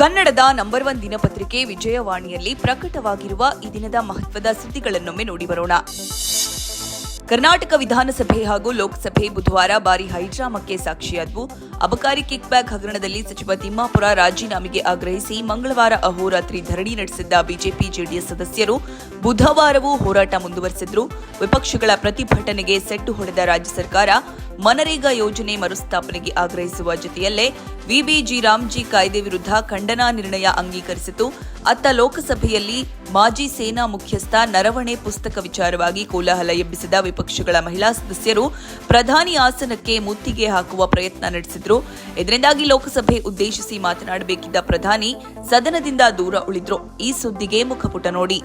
ಕನ್ನಡದ ನಂಬರ್ 1 ದಿನಪತ್ರಿಕೆ ವಿಜಯವಾಣಿಯಲ್ಲಿ ಪ್ರಕಟವಾಗಿರುವ ಈ ದಿನದ ಮಹತ್ವದ ಸುದ್ದಿಗಳನ್ನೊಮ್ಮೆ ನೋಡಿ ಬರೋಣ. ಕರ್ನಾಟಕ ವಿಧಾನಸಭೆ ಹಾಗೂ ಲೋಕಸಭೆ ಬುಧವಾರ ಭಾರೀ ಹೈಡ್ರಾಮಕ್ಕೆ ಸಾಕ್ಷಿಯಾದವು. ಅಬಕಾರಿ ಕಿಕ್ಬ್ಯಾಕ್ ಹಗರಣದಲ್ಲಿ ಸಚಿವ ತಿಮ್ಮಾಪುರ ರಾಜೀನಾಮೆಗೆ ಆಗ್ರಹಿಸಿ ಮಂಗಳವಾರ ಅಹೋರಾತ್ರಿ ಧರಣಿ ನಡೆಸಿದ್ದ ಬಿಜೆಪಿ ಜೆಡಿಎಸ್ ಸದಸ್ಯರು ಬುಧವಾರವೂ ಹೋರಾಟ ಮುಂದುವರೆಸಿದ್ರು. ವಿಪಕ್ಷಗಳ ಪ್ರತಿಭಟನೆಗೆ ಸೆಡ್ಡು ಹೊಡೆದ ರಾಜ್ಯ ಸರ್ಕಾರ ಮನರೇಗಾ ಯೋಜನೆ ಮರುಸ್ಥಾಪನೆಗೆ ಆಗ್ರಹಿಸುವ ಜೊತೆಯಲ್ಲೇ ವಿಬಿಜಿ ರಾಮ್ಜಿ ಕಾಯ್ದೆ ವಿರುದ್ಧ ಖಂಡನಾ ನಿರ್ಣಯ ಅಂಗೀಕರಿಸಿತು. ಅತ್ತ ಲೋಕಸಭೆಯಲ್ಲಿ ಮಾಜಿ ಸೇನಾ ಮುಖ್ಯಸ್ಥ ನರವಣೆ ಪುಸ್ತಕ ವಿಚಾರವಾಗಿ ಕೋಲಾಹಲ ಎಬ್ಬಿಸಿದ ವಿಪಕ್ಷಗಳ ಮಹಿಳಾ ಸದಸ್ಯರು ಪ್ರಧಾನಿ ಆಸನಕ್ಕೆ ಮುತ್ತಿಗೆ ಹಾಕುವ ಪ್ರಯತ್ನ ನಡೆಸಿದ್ರು. ಇದರಿಂದಾಗಿ ಲೋಕಸಭೆ ಉದ್ದೇಶಿಸಿ ಮಾತನಾಡಬೇಕಿದ್ದ ಪ್ರಧಾನಿ ಸದನದಿಂದ ದೂರ ಉಳಿದ್ರು. ಈ ಸುದ್ದಿಗೆ ಮುಖಪುಟ ನೋಡಿ.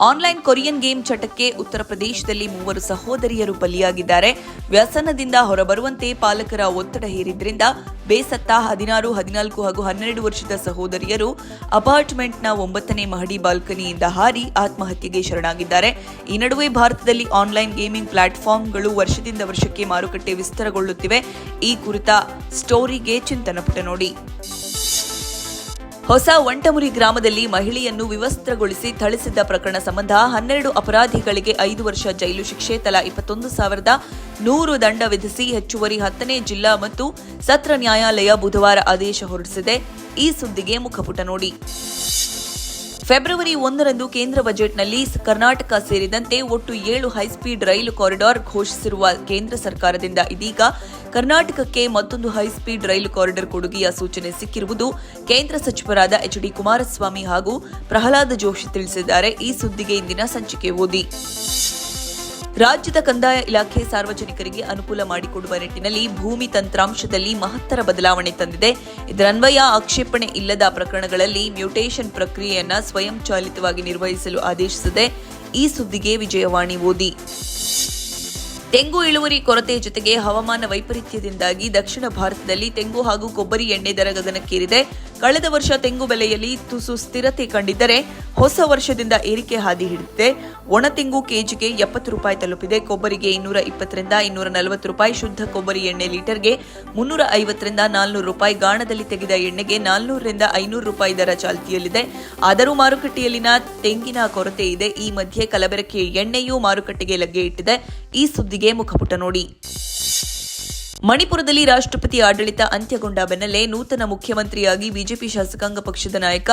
ಆನ್ಲೈನ್ ಕೊರಿಯನ್ ಗೇಮ್ ಚಟಕ್ಕೆ ಉತ್ತರ ಪ್ರದೇಶದಲ್ಲಿ 3 ಸಹೋದರಿಯರು ಬಲಿಯಾಗಿದ್ದಾರೆ. ವ್ಯಸನದಿಂದ ಹೊರಬರುವಂತೆ ಪಾಲಕರ ಒತ್ತಡ ಹೇರಿದ್ರಿಂದ ಬೇಸತ್ತ 16, 14 ಹಾಗೂ 12 ವರ್ಷದ ಸಹೋದರಿಯರು ಅಪಾರ್ಟ್ಮೆಂಟ್ನ 9ನೇ ಮಹಡಿ ಬಾಲ್ಕನಿಯಿಂದ ಹಾರಿ ಆತ್ಮಹತ್ಯೆಗೆ ಶರಣಾಗಿದ್ದಾರೆ. ಈ ನಡುವೆ ಭಾರತದಲ್ಲಿ ಆನ್ಲೈನ್ ಗೇಮಿಂಗ್ ಪ್ಲಾಟ್ಫಾರ್ಮ್ಗಳು ವರ್ಷದಿಂದ ವರ್ಷಕ್ಕೆ ಮಾರುಕಟ್ಟೆ ವಿಸ್ತಾರಗೊಳ್ಳುತ್ತಿವೆ. ಈ ಕುರಿತ ಸ್ಟೋರಿಗೆ ಚಿಂತನ ಪುಟ ನೋಡಿ. ಹೊಸ ವಂಟಮುರಿ ಗ್ರಾಮದಲ್ಲಿ ಮಹಿಳೆಯನ್ನು ವಿವಸ್ತ್ರಗೊಳಿಸಿ ಥಳಿಸಿದ್ದ ಪ್ರಕರಣ ಸಂಬಂಧ 12 ಅಪರಾಧಿಗಳಿಗೆ 5 ವರ್ಷ ಜೈಲು ಶಿಕ್ಷೆ, ತಲಾ 21,100 ದಂಡ ವಿಧಿಸಿ ಹೆಚ್ಚುವರಿ 10ನೇ ಜಿಲ್ಲಾ ಮತ್ತು ಸತ್ರ ನ್ಯಾಯಾಲಯ ಬುಧವಾರ ಆದೇಶ ಹೊರಡಿಸಿದೆ. ಈ ಸುದ್ದಿಗೆ ಮುಖಪುಟ ನೋಡಿ. ಫೆಬ್ರವರಿ 1ರಂದು ಕೇಂದ್ರ ಬಜೆಟ್ನಲ್ಲಿ ಕರ್ನಾಟಕ ಸೇರಿದಂತೆ ಒಟ್ಟು 7 ಹೈಸ್ಪೀಡ್ ರೈಲು ಕಾರಿಡಾರ್ ಘೋಷಿಸಿರುವ ಕೇಂದ್ರ ಸರ್ಕಾರದಿಂದ ಇದೀಗ ಕರ್ನಾಟಕಕ್ಕೆ ಮತ್ತೊಂದು ಹೈಸ್ಪೀಡ್ ರೈಲು ಕಾರಿಡಾರ್ ಕೊಡುಗೆಯ ಸೂಚನೆ ಸಿಕ್ಕಿರುವುದು ಕೇಂದ್ರ ಸಚಿವರಾದ ಎಚ್.ಡಿ. ಕುಮಾರಸ್ವಾಮಿ ಹಾಗೂ ಪ್ರಹ್ಲಾದ್ ಜೋಶಿ ತಿಳಿಸಿದ್ದಾರೆ. ಈ ಸುದ್ದಿಗೆ ಇಂದಿನ ಸಂಚಿಕೆ ಓದಿ. ರಾಜ್ಯದ ಕಂದಾಯ ಇಲಾಖೆ ಸಾರ್ವಜನಿಕರಿಗೆ ಅನುಕೂಲ ಮಾಡಿಕೊಡುವ ನಿಟ್ಟಿನಲ್ಲಿ ಭೂಮಿ ತಂತ್ರಾಂಶದಲ್ಲಿ ಮಹತ್ತರ ಬದಲಾವಣೆ ತಂದಿದೆ. ಇದರನ್ವಯ ಆಕ್ಷೇಪಣೆ ಇಲ್ಲದ ಪ್ರಕರಣಗಳಲ್ಲಿ ಮ್ಯೂಟೇಷನ್ ಪ್ರಕ್ರಿಯೆಯನ್ನು ಸ್ವಯಂಚಾಲಿತವಾಗಿ ನಿರ್ವಹಿಸಲು ಆದೇಶಿಸಿದೆ. ಈ ಸುದ್ದಿಗೆ ವಿಜಯವಾಣಿ ಓದಿ. ತೆಂಗು ಇಳುವರಿ ಕೊರತೆ ಜೊತೆಗೆ ಹವಾಮಾನ ವೈಪರೀತ್ಯದಿಂದಾಗಿ ದಕ್ಷಿಣ ಭಾರತದಲ್ಲಿ ತೆಂಗು ಹಾಗೂ ಕೊಬ್ಬರಿ ಎಣ್ಣೆ ದರ ಗಗನಕ್ಕೇರಿದೆ. ಕಳೆದ ವರ್ಷ ತೆಂಗು ಬೆಲೆಯಲ್ಲಿ ತುಸು ಸ್ಥಿರತೆ ಕಂಡಿದ್ದರೆ ಹೊಸ ವರ್ಷದಿಂದ ಏರಿಕೆ ಹಾದಿ ಹಿಡಿದಿದೆ. ಒಣ ತೆಂಗು ಕೆಜಿಗೆ 70 ರೂಪಾಯಿ ತಲುಪಿದೆ. ಕೊಬ್ಬರಿಗೆ 220ರಿಂದ 240 ರೂಪಾಯಿ, ಶುದ್ಧ ಕೊಬ್ಬರಿ ಎಣ್ಣೆ ಲೀಟರ್ಗೆ 350ರಿಂದ 400 ರೂಪಾಯಿ, ಗಾಣದಲ್ಲಿ ತೆಗೆದ ಎಣ್ಣೆಗೆ 400ರಿಂದ 500 ರೂಪಾಯಿ ದರ ಚಾಲ್ತಿಯಲ್ಲಿದೆ. ಆದರೂ ಮಾರುಕಟ್ಟೆಯಲ್ಲಿನ ತೆಂಗಿನ ಕೊರತೆ ಇದೆ. ಈ ಮಧ್ಯೆ ಕಲಬೆರಕೆ ಎಣ್ಣೆಯೂ ಮಾರುಕಟ್ಟೆಗೆ ಲಗ್ಗೆ ಇಟ್ಟಿದೆ. ಈ ಸುದ್ದಿಗೆ ಮುಖಪುಟ ನೋಡಿ. ಮಣಿಪುರದಲ್ಲಿ ರಾಷ್ಟ್ರಪತಿ ಆಡಳಿತ ಅಂತ್ಯಗೊಂಡ ಬೆನ್ನಲ್ಲೇ ನೂತನ ಮುಖ್ಯಮಂತ್ರಿಯಾಗಿ ಬಿಜೆಪಿ ಶಾಸಕಾಂಗ ಪಕ್ಷದ ನಾಯಕ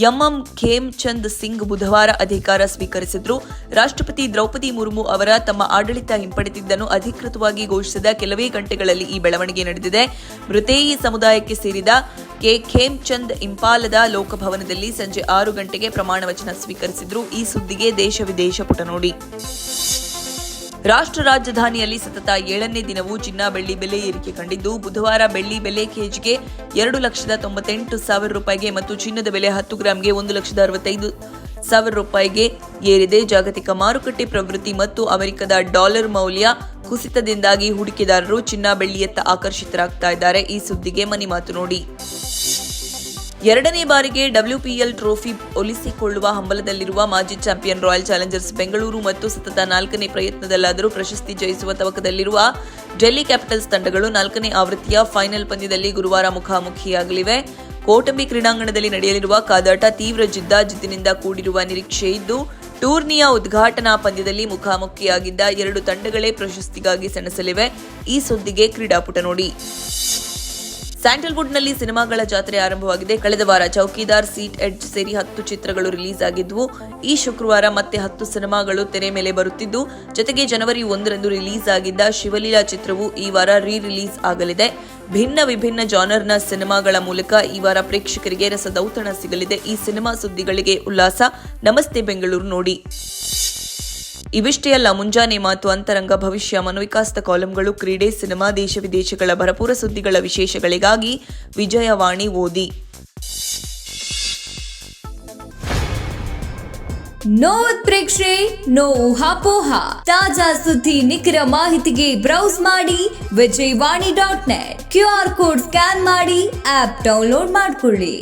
ಎಂಎಂ ಖೇಮ್ಚಂದ್ ಸಿಂಗ್ ಬುಧವಾರ ಅಧಿಕಾರ ಸ್ವೀಕರಿಸಿದ್ರು. ರಾಷ್ಟ್ರಪತಿ ದ್ರೌಪದಿ ಮುರ್ಮು ಅವರ ತಮ್ಮ ಆಡಳಿತ ಹಿಂಪಡೆದಿದ್ದನ್ನು ಅಧಿಕೃತವಾಗಿ ಘೋಷಿಸಿದ ಕೆಲವೇ ಗಂಟೆಗಳಲ್ಲಿ ಈ ಬೆಳವಣಿಗೆ ನಡೆದಿದೆ. ಮೃತೇಯಿ ಸಮುದಾಯಕ್ಕೆ ಸೇರಿದ ಖೇಮ್ಚಂದ್ ಇಂಪಾಲದ ಲೋಕಭವನದಲ್ಲಿ ಸಂಜೆ 6 ಗಂಟೆಗೆ ಪ್ರಮಾಣ ವಚನ ಸ್ವೀಕರಿಸಿದ್ರು. ಈ ಸುದ್ದಿಗೆ ದೇಶ ವಿದೇಶ ಪುಟ ನೋಡಿ. ರಾಷ್ಟ್ರ ರಾಜಧಾನಿಯಲ್ಲಿ ಸತತ 7ನೇ ದಿನವೂ ಚಿನ್ನ ಬೆಳ್ಳಿ ಬೆಲೆ ಏರಿಕೆ ಕಂಡಿದ್ದು, ಬುಧವಾರ ಬೆಳ್ಳಿ ಬೆಲೆ ಕೆಜಿಗೆ 2,98,000 ರೂಪಾಯಿಗೆ ಮತ್ತು ಚಿನ್ನದ ಬೆಲೆ 10 ಗ್ರಾಂಗೆ 1,65,000 ರೂಪಾಯಿಗೆ ಏರಿದೆ. ಜಾಗತಿಕ ಮಾರುಕಟ್ಟೆ ಪ್ರವೃತ್ತಿ ಮತ್ತು ಅಮೆರಿಕದ ಡಾಲರ್ ಮೌಲ್ಯ ಕುಸಿತದಿಂದಾಗಿ ಹೂಡಿಕೆದಾರರು ಚಿನ್ನ ಬೆಳ್ಳಿಯತ್ತ ಆಕರ್ಷಿತರಾಗ್ತಾ ಇದ್ದಾರೆ. ಈ ಸುದ್ದಿಗೆ ಮನಿ ಮಾತು ನೋಡಿ. 2ನೇ ಬಾರಿಗೆ WPL ಟ್ರೋಫಿ ಒಲಿಸಿಕೊಳ್ಳುವ ಹಂಬಲದಲ್ಲಿರುವ ಮಾಜಿ ಚಾಂಪಿಯನ್ ರಾಯಲ್ ಚಾಲೆಂಜರ್ಸ್ ಬೆಂಗಳೂರು ಮತ್ತು ಸತತ 4ನೇ ಪ್ರಯತ್ನದಲ್ಲಾದರೂ ಪ್ರಶಸ್ತಿ ಜಯಿಸುವ ತವಕದಲ್ಲಿರುವ ಡೆಲ್ಲಿ ಕ್ಯಾಪಿಟಲ್ಸ್ ತಂಡಗಳು 4ನೇ ಆವೃತ್ತಿಯ ಫೈನಲ್ ಪಂದ್ಯದಲ್ಲಿ ಗುರುವಾರ ಮುಖಾಮುಖಿಯಾಗಲಿವೆ. ಕೋಟಂಬಿ ಕ್ರೀಡಾಂಗಣದಲ್ಲಿ ನಡೆಯಲಿರುವ ಕಾದಾಟ ತೀವ್ರ ಜಿದ್ದಾಜಿದ್ದಿನಿಂದ ಕೂಡಿರುವ ನಿರೀಕ್ಷೆ ಇದ್ದು, ಟೂರ್ನಿಯ ಉದ್ಘಾಟನಾ ಪಂದ್ಯದಲ್ಲಿ ಮುಖಾಮುಖಿಯಾಗಿದ್ದ 2 ತಂಡಗಳೇ ಪ್ರಶಸ್ತಿಗಾಗಿ ಸೆಣಸಲಿವೆ. ಈ ಸುದ್ದಿಗೆ ಕ್ರೀಡಾಪುಟ ನೋಡಿ. ಸ್ಯಾಂಡಲ್ವುಡ್ನಲ್ಲಿ ಸಿನಿಮಾಗಳ ಜಾತ್ರೆ ಆರಂಭವಾಗಿದೆ. ಕಳೆದ ವಾರ ಚೌಕಿದಾರ್, ಸೀಟ್ ಎಡ್ಜ್ ಸೇರಿ 10 ಚಿತ್ರಗಳು ರಿಲೀಸ್ ಆಗಿದ್ವು. ಈ ಶುಕ್ರವಾರ ಮತ್ತೆ 10 ಸಿನಿಮಾಗಳು ತೆರೆ ಮೇಲೆ ಬರುತ್ತಿದ್ದು, ಜೊತೆಗೆ ಜನವರಿ 1ರಂದು ರಿಲೀಸ್ ಆಗಿದ್ದ ಶಿವಲೀಲಾ ಚಿತ್ರವು ಈ ವಾರ ರಿಲೀಸ್ ಆಗಲಿದೆ. ವಿಭಿನ್ನ ಜಾನರ್ನ ಸಿನಿಮಾಗಳ ಮೂಲಕ ಈ ವಾರ ಪ್ರೇಕ್ಷಕರಿಗೆ ರಸದೌತಣ ಸಿಗಲಿದೆ. ಈ ಸಿನಿಮಾ ಸುದ್ದಿಗಳಿಗೆ ಉಲ್ಲಾಸ ನಮಸ್ತೆ ಬೆಂಗಳೂರು ನೋಡಿ. ಇವಿಷ್ಟೇ ಅಲ್ಲ, ಮುಂಜಾನೆ ಮಾತು, ಅಂತರಂಗ, ಭವಿಷ್ಯ, ಮನೋವಿಕಾಸದ ಕಾಲಂಗಳು, ಕ್ರೀಡೆ, ಸಿನಿಮಾ, ದೇಶ ವಿದೇಶಗಳ ಭರಪೂರ ಸುದ್ದಿಗಳ ವಿಶೇಷಗಳಿಗಾಗಿ ವಿಜಯವಾಣಿ ಓದಿ. ನೋ ಉತ್ಪ್ರೇಕ್ಷೆ, ನೋ ಊಹಾಪೋಹ. ತಾಜಾ ಸುದ್ದಿ, ನಿಖರ ಮಾಹಿತಿಗೆ ಬ್ರೌಸ್ ಮಾಡಿ ವಿಜಯವಾಣಿ.net. QR ಕೋಡ್ ಸ್ಕ್ಯಾನ್ ಮಾಡಿ ಆಪ್ ಡೌನ್ಲೋಡ್ ಮಾಡಿಕೊಳ್ಳಿ.